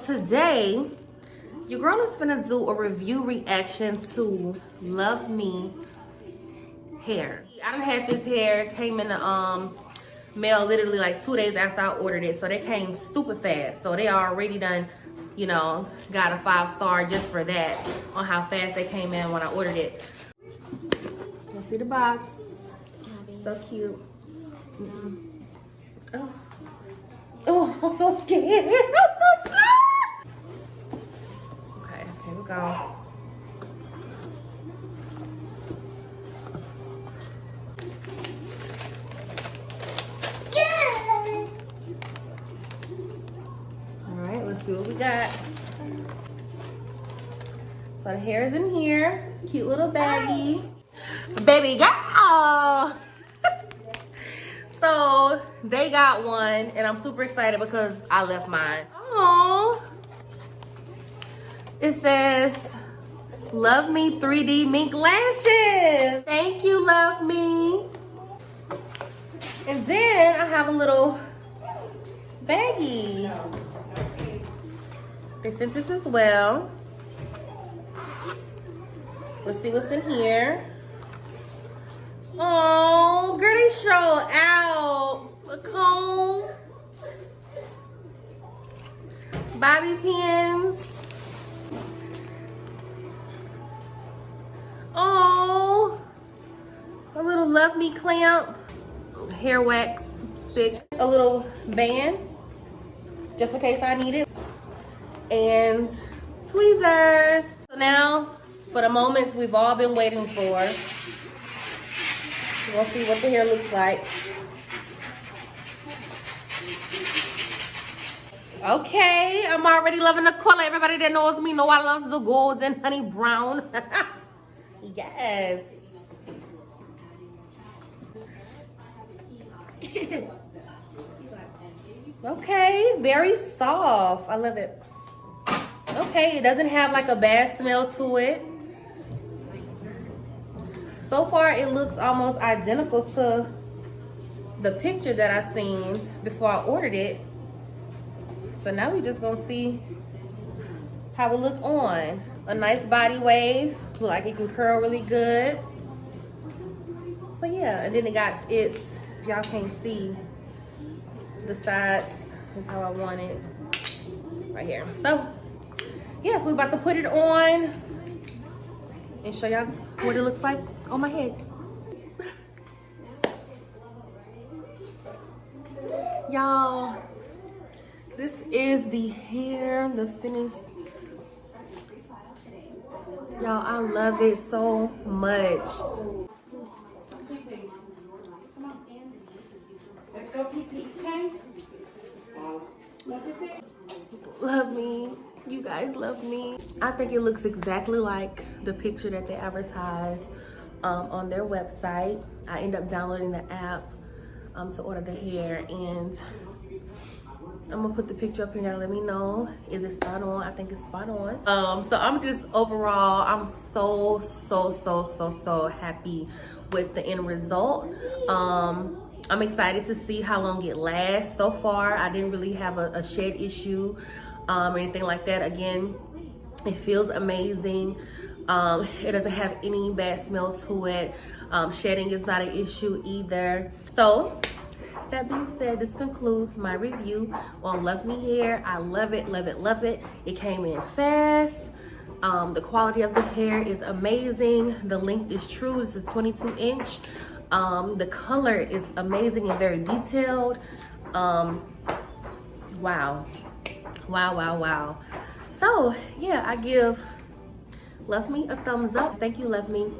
today, your girl is gonna do a review reaction to Luvme Hair. I done had this hair, came in the mail literally like 2 days after I ordered it. So they came stupid fast. So they already done, you know, got a 5-star just for that on how fast they came in when I ordered it. Let's see the box. So cute. Oh. Oh, I'm so scared. I'm so scared. Okay, here we go. All right, let's see what we got. So the hair is in here. Cute little baggie. Baby girl. So they got one and I'm super excited because I left mine. Oh, it says Luvme 3D mink lashes. Thank you, Luvme. And then I have a little baggie. They sent this as well. Let's see what's in here. Oh, girl, they show out. A comb. Bobby pins. Oh, a little Luvme clamp. Hair wax stick. A little band, just in case I need it. And tweezers. So now, for the moments we've all been waiting for. We'll see what the hair looks like. Okay, I'm already loving the color. Everybody that knows me know I love the golden honey brown. Yes. Okay, very soft. I love it. Okay, it doesn't have like a bad smell to it. So far, it looks almost identical to the picture that I seen before I ordered it. So now we just gonna see how it look on. A nice body wave, look like it can curl really good. So yeah, and then it got its, if y'all can't see, the sides is how I want it, right here. So yeah, so we're about to put it on and show y'all what it looks like on my head. Y'all, this is the hair, the finished. Y'all, I love it so much. Luvme. You guys love me. I think it looks exactly like the picture that they advertised on their website. I end up downloading the app to order the hair, and I'm gonna put the picture up here now. Let me know, is it spot on? I think it's spot on. So I'm just overall, I'm so happy with the end result. I'm excited to see how long it lasts. So far, I didn't really have a shed issue or anything like that. Again, it feels amazing. It doesn't have any bad smell to it. Shedding is not an issue either. So that being said, this concludes my review on Luvme Hair. I love it, love it, love it. It came in fast. The quality of the hair is amazing. The length is true. This is 22 inch. The color is amazing and very detailed. Wow. Wow. So yeah, I give Luvme a thumbs up. Thank you, Luvme.